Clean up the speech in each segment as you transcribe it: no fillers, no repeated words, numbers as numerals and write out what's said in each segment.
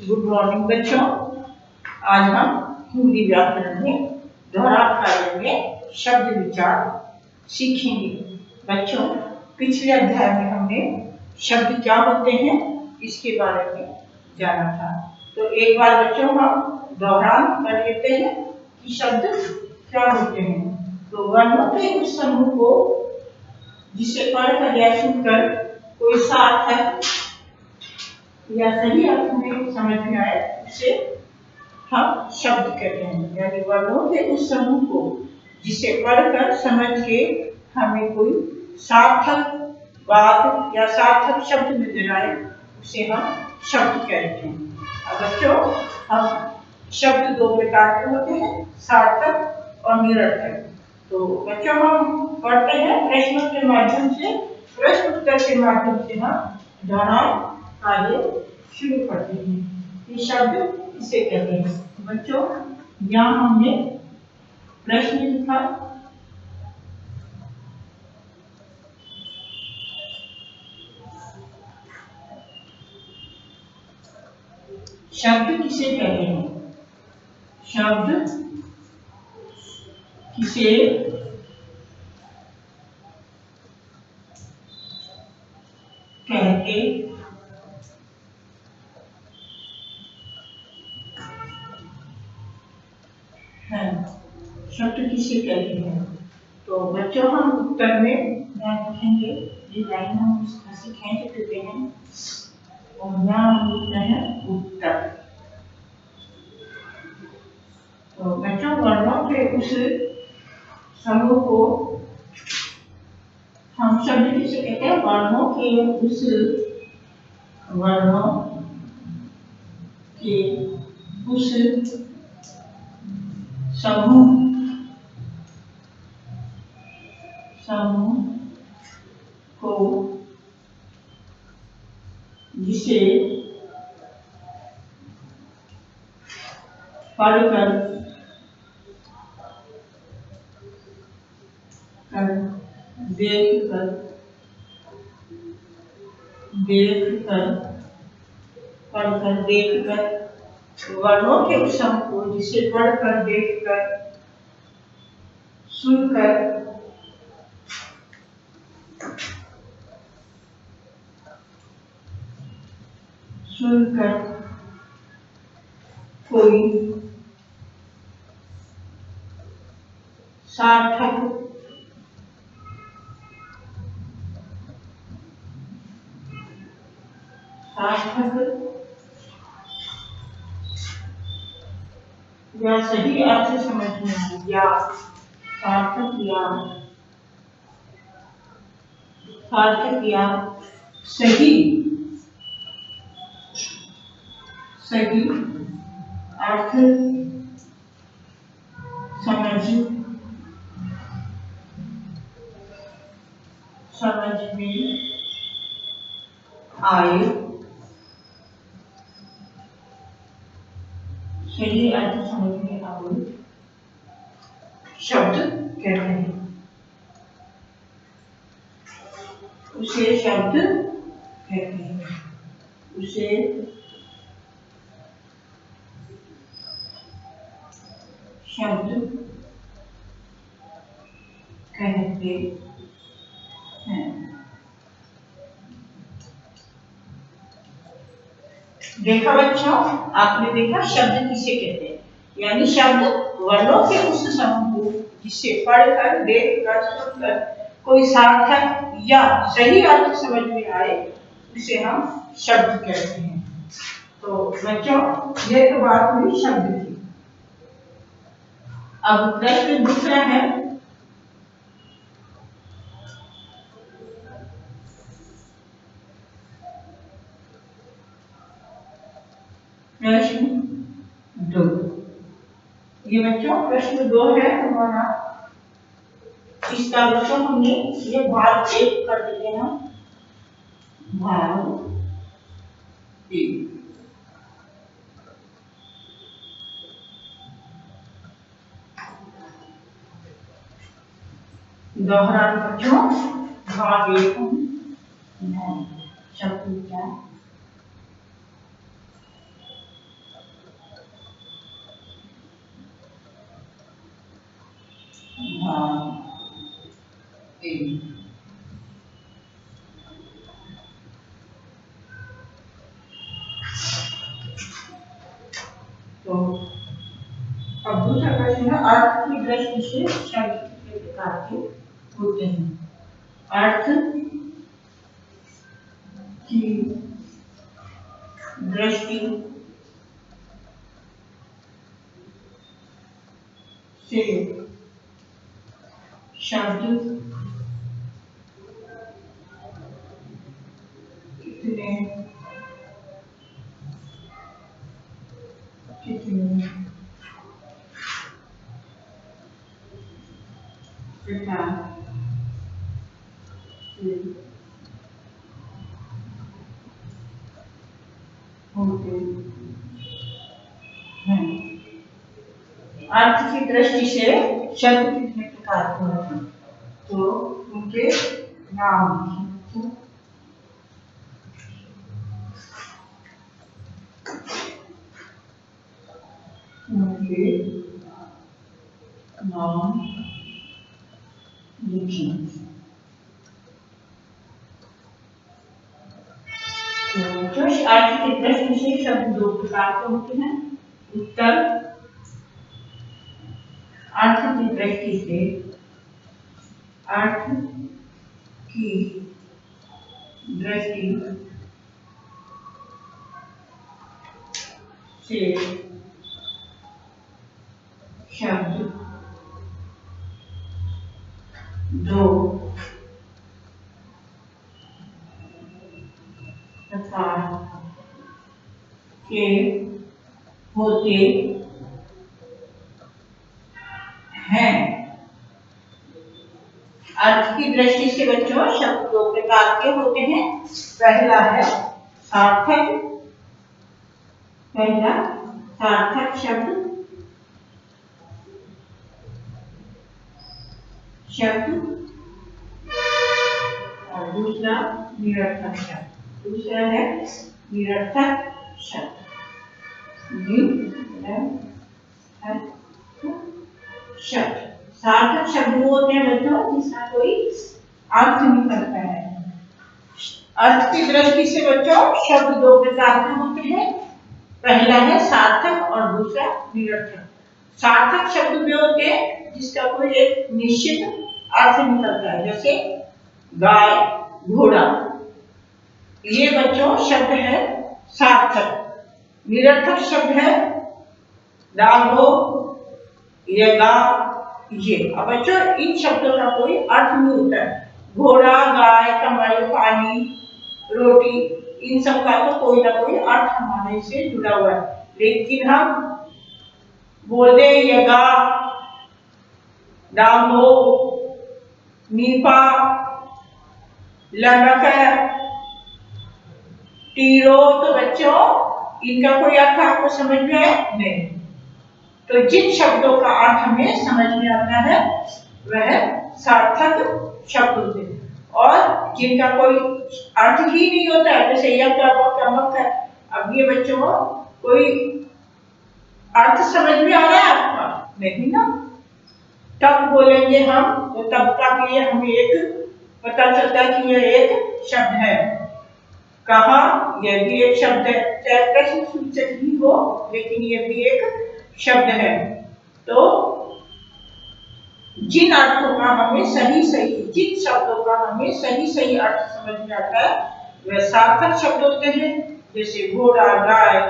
Good morning बच्चों। आज हम हिंदी व्याकरण में दोहराव कार्य में शब्द विचार सीखेंगे। बच्चों, पिछले अध्याय में हमने शब्द क्या होते हैं इसके बारे में जाना था। तो एक बार बच्चों हम दोहराव कर लेते हैं कि शब्द क्या होते हैं। तो वर्णों के उस समूह को जिसे पढ़कर या सुनकर कोई सार्थक या सही अर्थ में समझ में आए उसे हम शब्द कहते हैं। यानी वर्णों के उस समूह को जिसे पढ़कर समझ के हमें कोई सार्थक बात या सार्थक शब्द नजर आए उसे हम शब्द कहते हैं। अब बच्चों, हम शब्द दो प्रकार के होते हैं, सार्थक और निरर्थक। तो बच्चों हम पढ़ते हैं प्रश्नों के माध्यम से, प्रश्न उत्तर के माध्यम से हम दोहराव कार्य शुरू करते हैं। ये शब्द किसे कहते हैं? बच्चों, यहाँ हमने प्रश्न लिखा, शब्द किसे कहते हैं? शब्द किसे कहते हैं? शब्द किसे कहते हैं? तो बच्चों हम उत्तर में लिखेंगे, ये लाइन हम इसे खींच देते हैं और यहाँ हम लिखते हैं उत्तर। तो बच्चों वर्णों के उस समूह को हम शब्द किसे कहते हैं? वर्णों के उस समूह को जिसे पढ़कर देखकर वर्णों के उस समूह को जिसे पढ़कर देखकर सुनकर कोई सार्थक या सही अर्थ समझ में आए या सार्थक या सही अर्थ समझ में आए, सही अर्थ समझ में आए शब्द कहते हैं, उसे शब्द कहते हैं, उसे शब्द कहते हैं। देखा बच्चों, आपने देखा शब्द किसे कहते हैं? यानी शब्द वर्णों के उस समूह को जिसे पढ़कर देखकर सुनकर कोई सार्थक या सही अर्थ समझ में आए उसे हम शब्द कहते हैं। तो बच्चों ये तो बात हुई शब्द की। अब प्रश्न दूसरा है, प्रश्न 2। ये बच्चों प्रश्न 2 है हमारा। इसका बच्चों हमने ये भाग 1 कर देते हैं, भाग 1। दोहराव बच्चों भाग 1 शब्द विचार हाँ ए। तो अब दूसरा प्रश्न है, अर्थ की दृष्टि से शब्द कितने प्रकार के होते हैं? अर्थ की दृष्टि से शब्द कितने कितने प्रकार से होते हैं? अर्थ की दृष्टि से शब्द कितने प्रकार के होते हैं? तो उनके नाम लिखिए। उनके नाम लिखिए। तो अर्थ की दृष्टि से शब्द दो प्रकार के होते हैं। उत्तर, अर्थ की दृष्टि से, अर्थ की दृष्टि से शब्द दो प्रकार के होते हैं। अर्थ की दृष्टि से बच्चों शब्द दो प्रकार के होते हैं। पहला है सार्थक, पहला सार्थक शब्द, और दूसरा निरर्थक शब्द। दूसरा है निरर्थक शब्द। शब्द सार्थक शब्द वो होते हैं बच्चों जिसका कोई अर्थ निकलता है। अर्थ की दृष्टि से बच्चों शब्द दो प्रकार के होते हैं। पहला है सार्थक और दूसरा निरर्थक। सार्थक शब्द वे होते हैं जिसका कोई एक निश्चित अर्थ निकलता है, जैसे गाय, घोड़ा, ये बच्चों शब्द है सार्थक। निरर्थक शब्द है डालो, ये गा, ये। अब बच्चों इन शब्दों का कोई अर्थ नहीं होता है। घोड़ा, गाय, कमल, पानी, रोटी, इन सब का तो कोई ना कोई अर्थ हमारे से जुड़ा हुआ है। लेकिन हम बोले ये गा, डालो, नीपा, लड़क, टीरो, तो बच्चों इनका कोई अर्थ आपको समझ में है नहीं। तो जिन शब्दों का अर्थ हमें समझ में आता है वह सार्थक शब्द होते हैं, और जिनका कोई अर्थ ही नहीं होता है, जैसे यह। अब ये बच्चों कोई अर्थ समझ में आ रहा है आपका? नहीं ना। तब बोलेंगे हम तो तब का लिए हमें एक पता चलता है कि यह एक शब्द है। कहा, यह भी एक शब्द है, चाहे प्रश्न सूचक ही हो लेकिन यह भी एक शब्द है। तो जिन अर्थों का हमें जिन शब्दों का हमें सही अर्थ समझ में आता है वह सार्थक शब्द होते हैं, जैसे घोड़ा, गाय,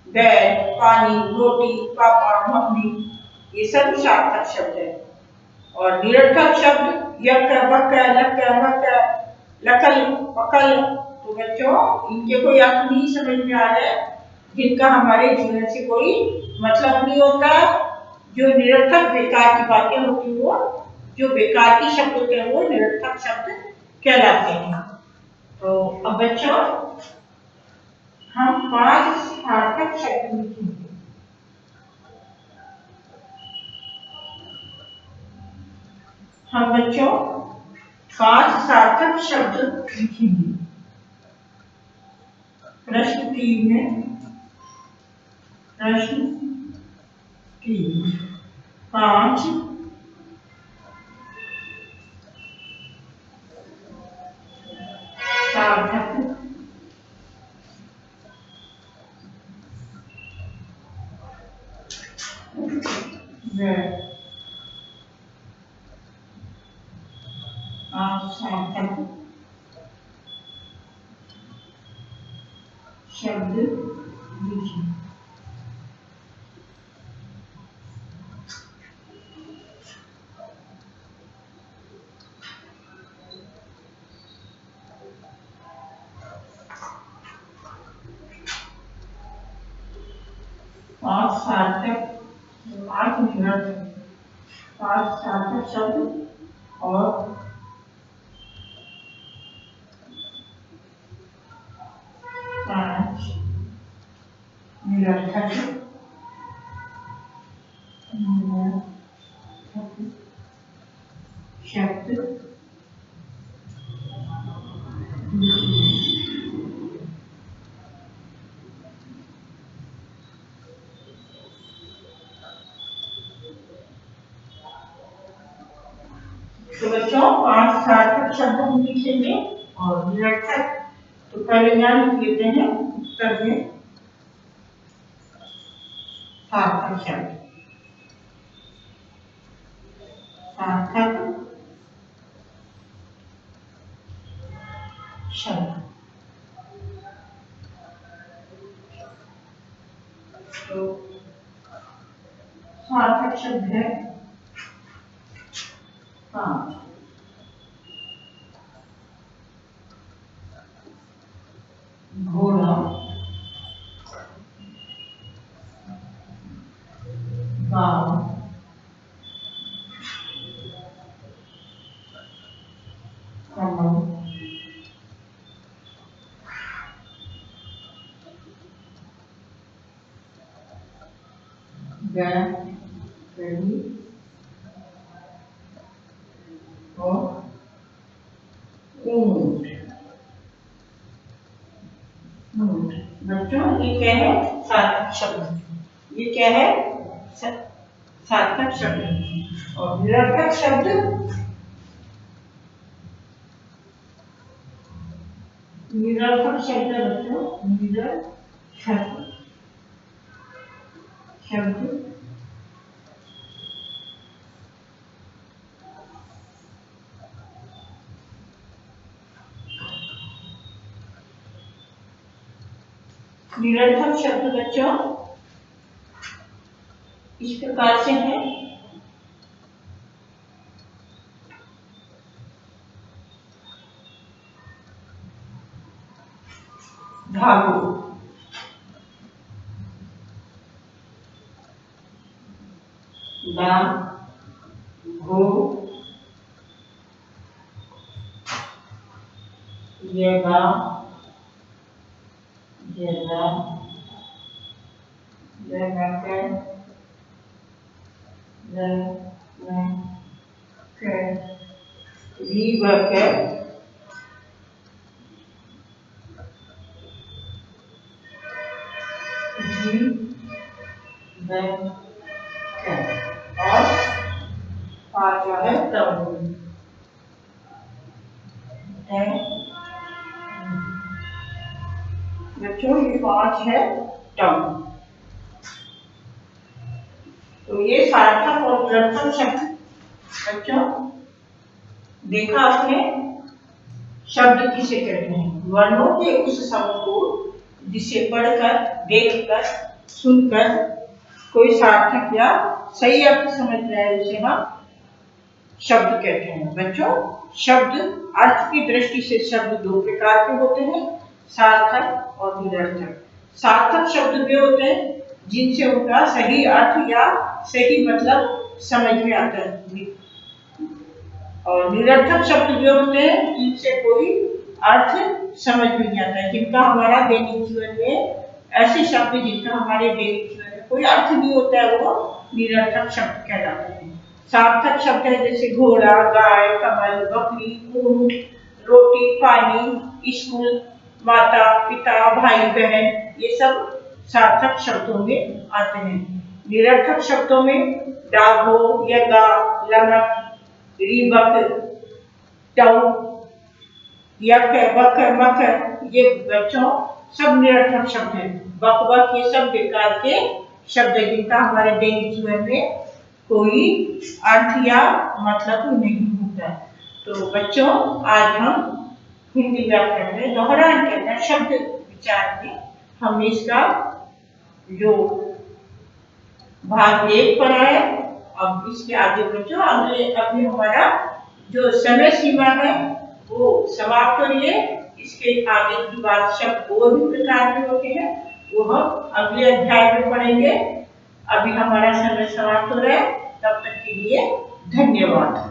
बैल, पानी, रोटी, पापा, मम्मी, ये सब सार्थक शब्द है। और निरर्थक शब्द यक, बक, लक, मक, लकल, पकल, तो बच्चों इनके कोई अर्थ नहीं समझ में आ रहा है, जिनका हमारे जीवन से कोई मतलब नहीं होता। जो निरर्थक बेकार की बातें होती वो, जो बेकार के शब्द होते हैं वो निरर्थक शब्द कहलाते हैं। तो अब बच्चों हम 5 सार्थक शब्द लिखेंगे। हम बच्चों 5 सार्थक शब्द लिखेंगे। प्रश्न 3 में, प्रश्न 3 5 सार्थक सार्थक शब्द लिखिए। पांच सार्थक पांच सार्थक शब्द और पांच निरर्थक शब्द। तो बच्चों पांच सार्थक शब्द हम लिखेंगे और निरर्थक तो पहले यहाँ लिख लेते हैं उत्तर में सार्थक शब्द। सार्थक शब्द तो सार्थक शब्द है पांच। घोड़ा, गांव, कमल, गाय, और ऊंट। बच्चों ये क्या है? सार्थक शब्द। ये क्या है? सार्थक शब्द। और निरर्थक शब्द निरर्थक शब्द है बच्चों, निरर्थक शब्द निरर्थक शब्द बच्चों इस प्रकार से है। धागो, गा, गो, येगा, येगा, येगाकर, रीबकर, और पांचवा है तब। बच्चों ये पांच है टर्म। तो ये सार्थक और निरर्थक शब्द बच्चों देखा आपने शब्द किसे कहते हैं? वर्णों के उस समूह को जिसे पढ़कर, देखकर, सुनकर कोई सार्थक या सही अर्थ समझ में आए उसे हम शब्द कहते हैं। बच्चों शब्द अर्थ की दृष्टि से शब्द दो प्रकार के होते हैं, सार्थक और निरर्थक। सार्थक शब्द वे होते हैं जिनसे उनका सही अर्थ या सही मतलब समझ में आता है, और निरर्थक शब्द वे होते हैं जिनसे कोई अर्थ समझ में नहीं आता है, जिनका हमारा दैनिक जीवन में ऐसे शब्द जिनका हमारे दैनिक जीवन में कोई अर्थ नहीं होता है वो निरर्थक शब्द कहलाते हैं। सार्थक शब्द है जैसे घोड़ा, गाय, कमल, बकरी, ऊंट, रोटी, पानी, स्कूल, माता पिता, भाई बहन, ये सब सार्थक शब्दों में आते हैं। निरर्थक शब्दों में डागो, यगा, लमक, रीबक, टऊ, यक है, वक है, मक है, ये बच्चों सब निरर्थक शब्द हैं। वक वक ये सब बेकार के शब्द है जिनका हमारे दैनिक जीवन में कोई अर्थ या मतलब नहीं होता। तो बच्चों आज हम हिंदी व्याकरण में दोहरान के अंदर शब्द विचार में हमने इसका जो भाग 1 पढ़ा है। अब इसके आगे बच्चों अभी हमारा जो समय सीमा है वो समाप्त हो रही है। इसके आगे की बात शब्द और भी प्रकार के होते हैं वो हम अगले अध्याय में पढ़ेंगे। अभी हमारा समय समाप्त हो रहा है, तब तक के लिए धन्यवाद।